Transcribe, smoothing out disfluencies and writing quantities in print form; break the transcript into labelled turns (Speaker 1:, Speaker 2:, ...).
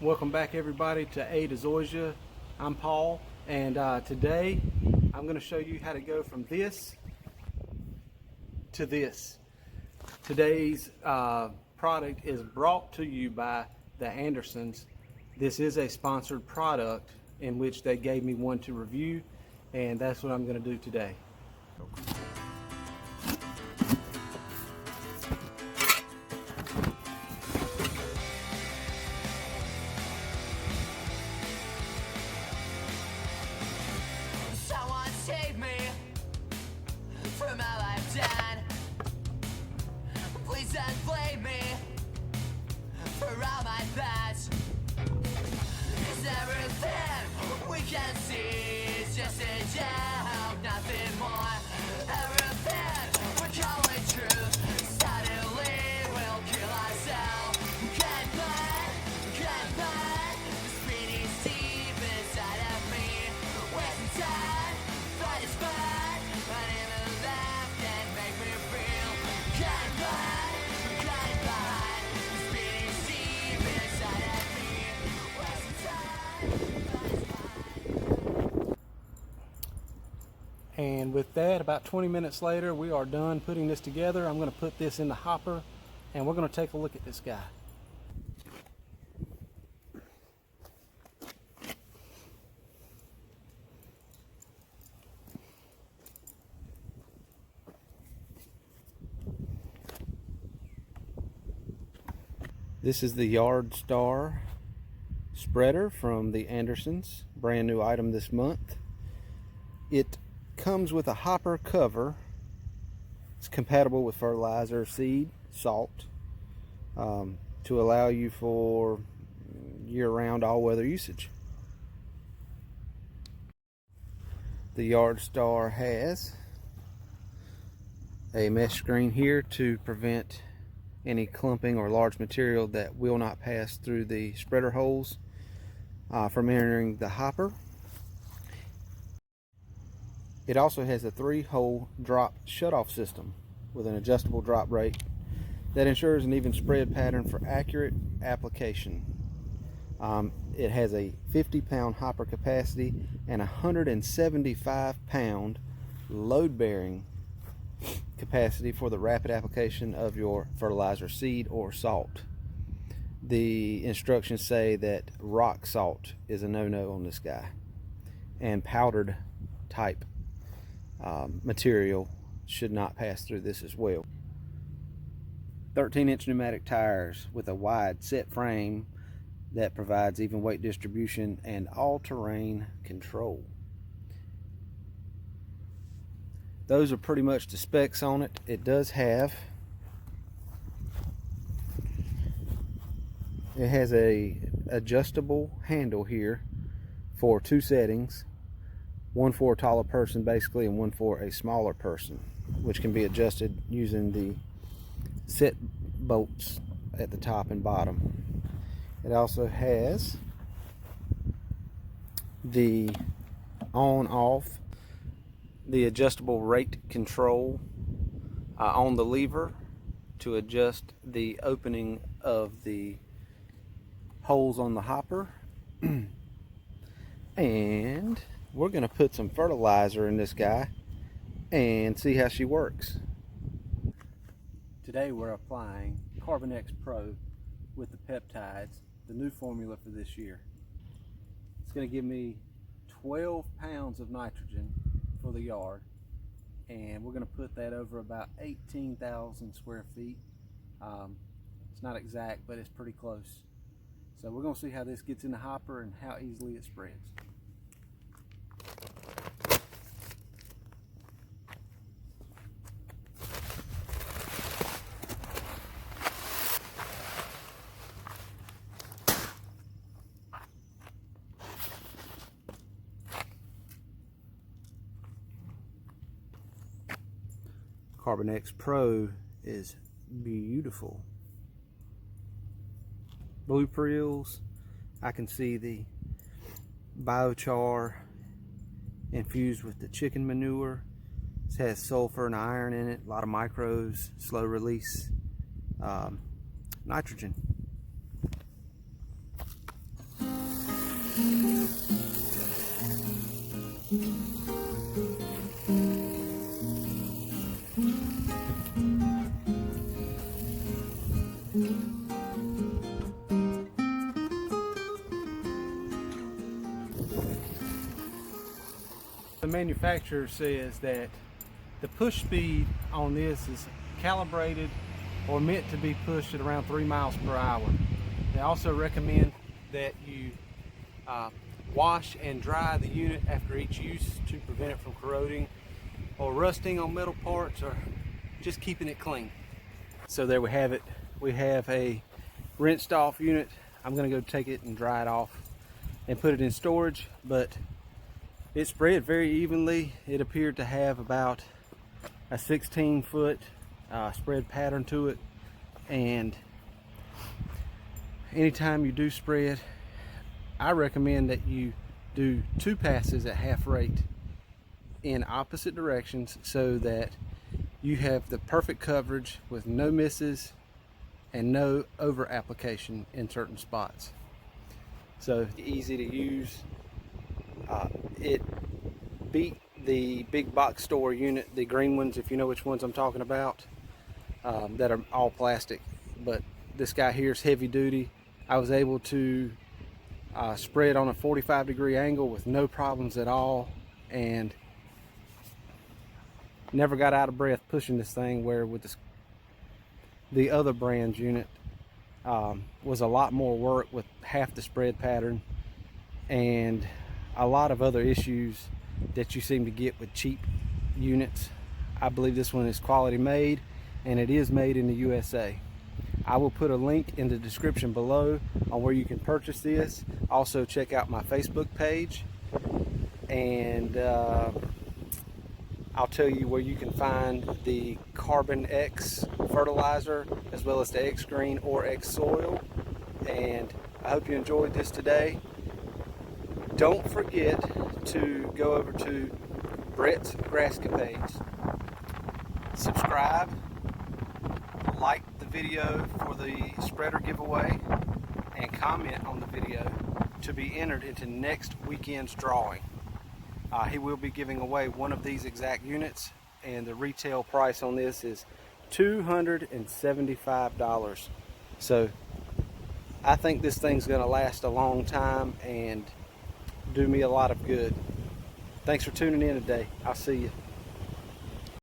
Speaker 1: Welcome back everybody to A to Zoysia. I'm Paul, and today I'm going to show you how to go from this to this. Today's product is brought to you by the Andersons. This is a sponsored product in which they gave me one to review, and that's what I'm going to do today.
Speaker 2: Save me from all I've done. Please don't blame me for all my thoughts. 'Cause everything we can see is just a joke, nothing more. Everything we're calling true suddenly will kill ourselves. Can't find the spinning deep inside of me. Wasting time. It's fun, but even that can make me feel kind of spinning deep inside of me.
Speaker 1: And with that, about 20 minutes later, we are done putting this together. I'm going to put this in the hopper, and we're going to take a look at this guy. This is the YardStar spreader from the Andersons, brand new item this month. It comes with a hopper cover. It's compatible with fertilizer, seed, salt, to allow you for year-round all-weather usage. The YardStar has a mesh screen here to prevent any clumping or large material that will not pass through the spreader holes from entering the hopper. It also has a 3-hole drop shutoff system with an adjustable drop rate that ensures an even spread pattern for accurate application. It has a 50-pound hopper capacity and a 175-pound load-bearing capacity for the rapid application of your fertilizer, seed, or salt. The instructions say that rock salt is a no-no on this guy, and powdered type material should not pass through this as well. 13-inch pneumatic tires with a wide set frame that provides even weight distribution and all-terrain control. Those are pretty much the specs on it. It does have, it has a adjustable handle here for 2 settings, one for a taller person basically and one for a smaller person, which can be adjusted using the set bolts at the top and bottom. It also has the on-off, the adjustable rate control on the lever to adjust the opening of the holes on the hopper. And we're going to put some fertilizer in this guy and see how she works. Today we're applying N-Ext Pro with the peptides, the new formula for this year. It's going to give me 12 pounds of nitrogen for the yard, and we're going to put that over about 18,000 square feet. It's not exact, but it's pretty close. So we're going to see how this gets in the hopper and how easily it spreads. N-Ext Pro is beautiful. Blue prills. I can see the biochar infused with the chicken manure. It has sulfur and iron in it, a lot of micros, slow release nitrogen. The manufacturer says that the push speed on this is calibrated or meant to be pushed at around 3 miles per hour. They also recommend that you wash and dry the unit after each use to prevent it from corroding or rusting on metal parts, or just keeping it clean. So there we have it. We have a rinsed off unit. I'm going to go take it and dry it off and put it in storage, but it spread very evenly. It appeared to have about a 16-foot spread pattern to it, and anytime you do spread, I recommend that you do 2 passes at half rate in opposite directions so that you have the perfect coverage with no misses and no over application in certain spots. So easy to use. It beat the big box store unit, the green ones, if you know which ones I'm talking about, that are all plastic. But this guy here is heavy duty. I was able to spread on a 45-degree angle with no problems at all, and never got out of breath pushing this thing, where with this, the other brand's unit was a lot more work with half the spread pattern and a lot of other issues that you seem to get with cheap units. I believe this one is quality made, and it is made in the USA. I will put a link in the description below on where you can purchase this. Also check out my Facebook page, and I'll tell you where you can find the Carbon X fertilizer, as well as the X Green or Xsoil. And I hope you enjoyed this today. Don't forget to go over to Brett's Grasscapades, subscribe, like the video for the spreader giveaway, and comment on the video to be entered into next weekend's drawing. He will be giving away one of these exact units, and the retail price on this is $275. So I think this thing's going to last a long time and do me a lot of good. Thanks for tuning in today. I'll see you.